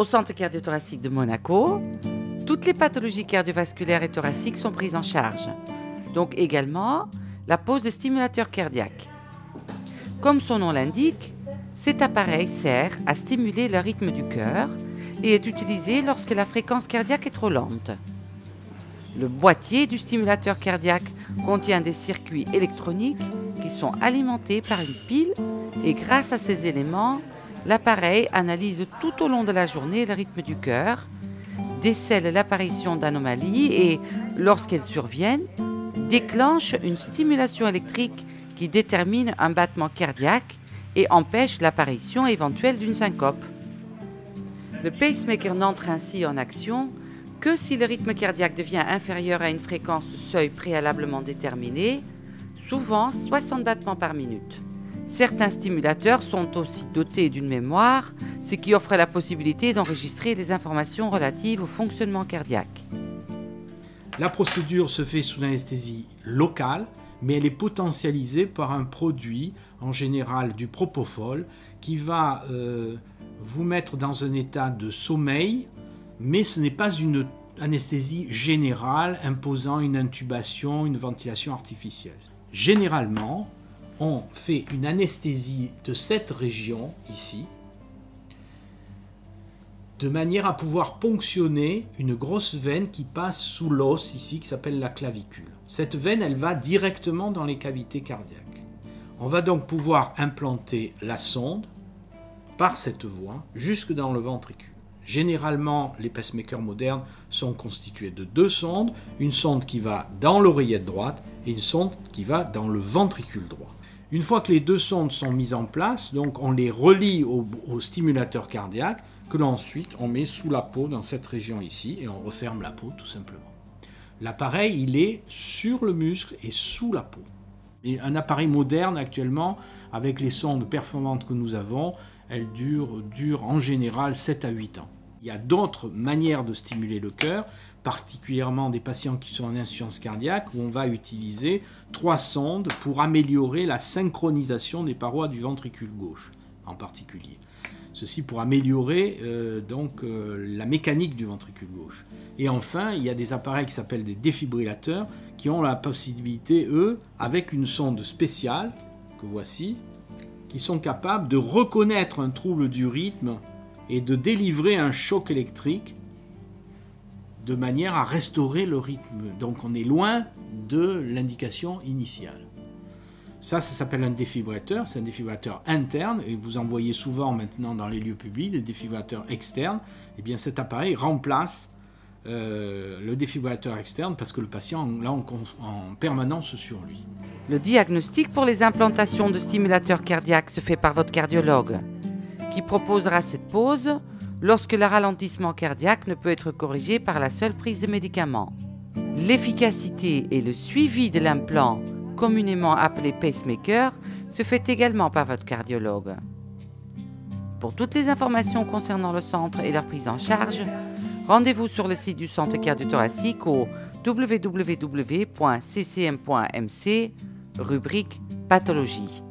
Au centre cardiothoracique de Monaco, toutes les pathologies cardiovasculaires et thoraciques sont prises en charge. Donc également la pose de stimulateur cardiaque. Comme son nom l'indique, cet appareil sert à stimuler le rythme du cœur et est utilisé lorsque la fréquence cardiaque est trop lente. Le boîtier du stimulateur cardiaque contient des circuits électroniques qui sont alimentés par une pile et grâce à ces éléments, l'appareil analyse tout au long de la journée le rythme du cœur, décèle l'apparition d'anomalies et, lorsqu'elles surviennent, déclenche une stimulation électrique qui détermine un battement cardiaque et empêche l'apparition éventuelle d'une syncope. Le pacemaker n'entre ainsi en action que si le rythme cardiaque devient inférieur à une fréquence seuil préalablement déterminée, souvent 60 battements par minute. Certains stimulateurs sont aussi dotés d'une mémoire, ce qui offre la possibilité d'enregistrer les informations relatives au fonctionnement cardiaque. La procédure se fait sous anesthésie locale, mais elle est potentialisée par un produit, en général du propofol, qui va vous mettre dans un état de sommeil, mais ce n'est pas une anesthésie générale imposant une intubation, une ventilation artificielle. Généralement, on fait une anesthésie de cette région ici, de manière à pouvoir ponctionner une grosse veine qui passe sous l'os ici, qui s'appelle la clavicule. Cette veine, elle va directement dans les cavités cardiaques. On va donc pouvoir implanter la sonde par cette voie jusque dans le ventricule. Généralement, les pacemakers modernes sont constitués de deux sondes, une sonde qui va dans l'oreillette droite et une sonde qui va dans le ventricule droit. Une fois que les deux sondes sont mises en place, donc on les relie au stimulateur cardiaque, que l'on ensuite on met sous la peau dans cette région ici et on referme la peau tout simplement. L'appareil il est sur le muscle et sous la peau. Et un appareil moderne actuellement avec les sondes performantes que nous avons, elles durent en général 7 à 8 ans. Il y a d'autres manières de stimuler le cœur, particulièrement des patients qui sont en insuffisance cardiaque où on va utiliser 3 sondes pour améliorer la synchronisation des parois du ventricule gauche en particulier. Ceci pour améliorer la mécanique du ventricule gauche. Et enfin, il y a des appareils qui s'appellent des défibrillateurs qui ont la possibilité, eux, avec une sonde spéciale, que voici, qui sont capables de reconnaître un trouble du rythme et de délivrer un choc électrique de manière à restaurer le rythme. Donc on est loin de l'indication initiale. Ça s'appelle un défibrillateur, c'est un défibrillateur interne, et vous en voyez souvent maintenant dans les lieux publics, des défibrillateurs externes. Et bien cet appareil remplace le défibrillateur externe parce que le patient l'a en permanence sur lui. Le diagnostic pour les implantations de stimulateurs cardiaques se fait par votre cardiologue, qui proposera cette pose lorsque le ralentissement cardiaque ne peut être corrigé par la seule prise de médicaments. L'efficacité et le suivi de l'implant, communément appelé pacemaker, se fait également par votre cardiologue. Pour toutes les informations concernant le centre et leur prise en charge, rendez-vous sur le site du centre cardiothoracique au www.ccm.mc, rubrique pathologie.